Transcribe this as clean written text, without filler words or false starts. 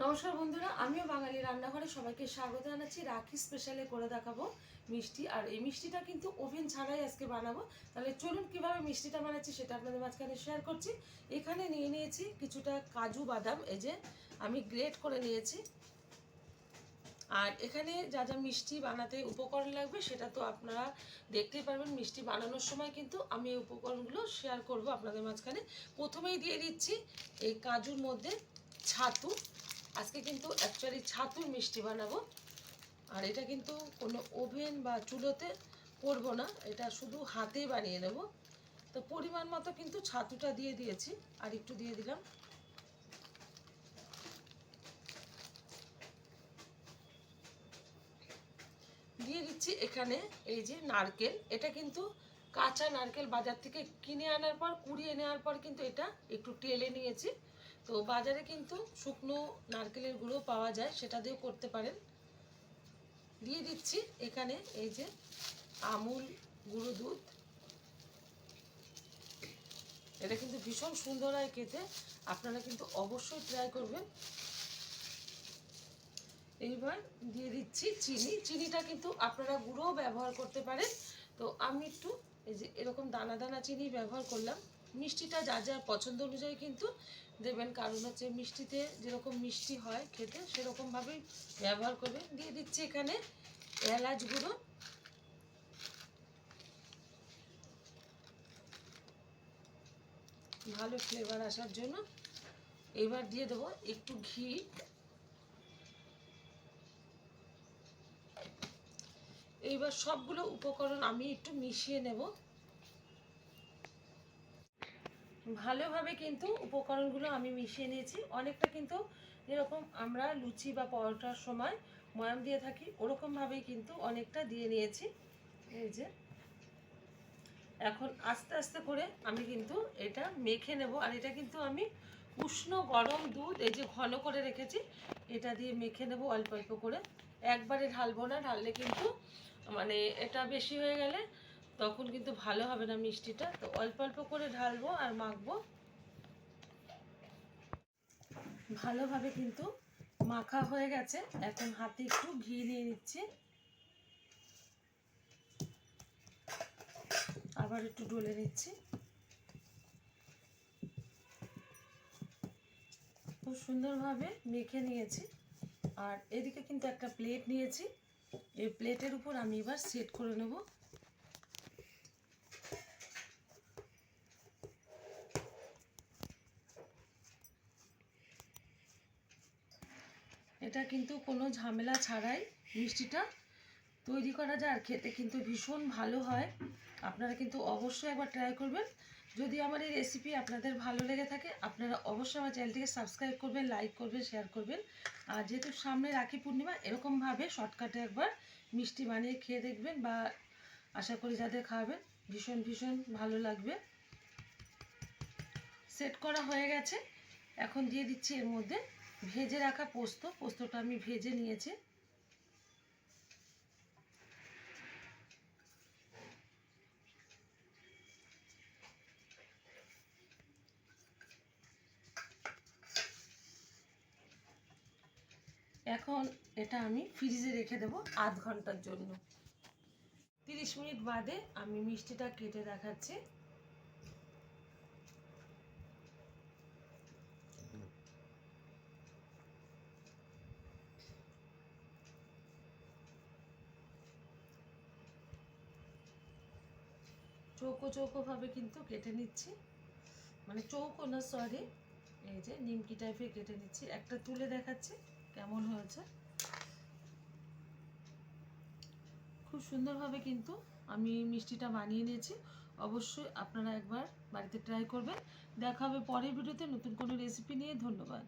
নমস্কার বন্ধুরা, আমিও বাঙালি রান্নাঘরে সবাইকে স্বাগত জানাচ্ছি। রাখি স্পেশালে করে দেখাবো মিষ্টি, আর এই মিষ্টিটা কিন্তু ওভেন ছাড়াই আজকে বানাবো। তাহলে চলুন কিভাবে মিষ্টিটা বানাচ্ছি সেটা আপনাদের মাঝখানে শেয়ার করছি। এখানে নিয়ে নিয়েছি কিছুটা কাজু বাদাম, এই যে আমি গ্রেট করে নিয়েছি। আর এখানে যা যা মিষ্টি বানাতে উপকরণ লাগবে সেটা তো আপনারা দেখতেই পারবেন মিষ্টি বানানোর সময়, কিন্তু আমি এই উপকরণগুলো শেয়ার করব আপনাদের মাঝখানে। প্রথমেই দিয়ে দিচ্ছি এই কাজুর মধ্যে ছাতু। আজকে কিন্তু অ্যাকচুয়ালি ছাতুর মিষ্টি বানাবো। আর এটা কিন্তু কোনো ওভেন বা চুলোতে করবো না, এটা শুধু হাতেই বানিয়ে নেব। তো পরিমাণ মতো কিন্তু ছাতুটা দিয়ে দিয়েছি, আর একটু দিয়ে দিলাম। দিয়ে দিচ্ছি এখানে এই যে নারকেল। এটা কিন্তু কাঁচা নারকেল বাজার থেকে কিনে আনার পর কুড়িয়ে নেওয়ার পর কিন্তু এটা একটু টেলে নিয়েছি। তো বাজারে কিন্তু শুকনো নারকেলের গুঁড়ো পাওয়া যায়, সেটা দিয়েও করতে পারেন। দিয়ে দিচ্ছি এখানে এই যে আমুল গুঁড়ো দুধ। এটা কিন্তু ভীষণ সুন্দর হয় খেতে, আপনারা কিন্তু অবশ্যই ট্রাই করবেন। এইবার দিয়ে দিচ্ছি চিনি। চিনিটা কিন্তু আপনারা গুঁড়োও ব্যবহার করতে পারেন। তো আমি একটু এই যে এরকম দানা দানা চিনি ব্যবহার করলাম। মিষ্টিটা যা যা পছন্দ অনুযায়ী কিন্তু দেবেন, কারণ হচ্ছে মিষ্টিতে যেরকম মিষ্টি হয় খেতে সেরকমভাবেই ব্যবহার করবেন। দিয়ে দিচ্ছি এখানে এলাচ গুঁড়ো, ভালো ফ্লেভার আসার জন্য। এবার দিয়ে দেবো একটু ঘি। এইবার সবগুলো উপকরণ আমি একটু মিশিয়ে নেব ভালোভাবে। কিন্তু উপকরণগুলো আমি মিশিয়ে নিয়েছি। অনেকটা কিন্তু যেরকম আমরা লুচি বা পরোটার সময় ময়াম দিয়ে থাকি ওরকমভাবেই কিন্তু অনেকটা দিয়ে নিয়েছি। এই যে এখন আস্তে আস্তে করে আমি কিন্তু এটা মেখে নেব। আর এটা কিন্তু আমি উষ্ণ গরম দুধ এই যে ঘন করে রেখেছি, এটা দিয়ে মেখে নেব অল্প অল্প করে। একবারে ঢালবো না, ঢাললে কিন্তু মানে এটা বেশি হয়ে গেলে তখন কিন্তু ভালো হবে না মিষ্টিটা। তো অল্প অল্প করে ঢালবো আর মাখবো। ভালোভাবে কিন্তু মাখা হয়ে গেছে। এখন হাতে একটু ঘি নিয়ে নিচ্ছি, আবার একটু ডলে নিচ্ছি। খুব সুন্দরভাবে মেখে নিয়েছি। আর এদিকে কিন্তু একটা প্লেট নিয়েছি, এই প্লেটের উপর আমি এবার সেট করে নেব। এটা কিন্তু কোনো ঝামেলা ছাড়াই মিষ্টিটা তৈরি করা যায়, আর খেতে কিন্তু ভীষণ ভালো হয়। আপনারা কিন্তু অবশ্যই একবার ট্রাই করবেন। যদি আমার এই রেসিপি আপনাদের ভালো লেগে থাকে আপনারা অবশ্যই আমার চ্যানেলটিকে সাবস্ক্রাইব করবেন, লাইক করবেন, শেয়ার করবেন। আর যেহেতু সামনে রাখি পূর্ণিমা, এরকমভাবে শর্টকাটে একবার মিষ্টি বানিয়ে খেয়ে দেখবেন, বা আশা করি যাদের খাওয়াবেন ভীষণ ভীষণ ভালো লাগবে। সেট করা হয়ে গেছে। এখন দিয়ে দিচ্ছি এর মধ্যে ভেজে রাখা পোস্ত। পোস্তটা আমি ভেজে নিয়েছি। এখন এটা আমি ফ্রিজে রেখে দেবো আধ ঘন্টার জন্য। 30 মিনিট বাদে আমি মিষ্টিটা কেটে দেখাচ্ছি। চৌকো চৌকোভাবে কিন্তু কেটে নিচ্ছি, মানে চৌকো না, সরি, এই যে নিমকি টাইপের কেটে নিচ্ছি। একটা তুলে দেখাচ্ছি কেমন হয়েছে। খুব সুন্দরভাবে কিন্তু আমি মিষ্টিটা বানিয়ে নিয়েছি। অবশ্যই আপনারা একবার বাড়িতে ট্রাই করবেন। দেখা হবে পরের ভিডিওতে নতুন কোনো রেসিপি নিয়ে। ধন্যবাদ।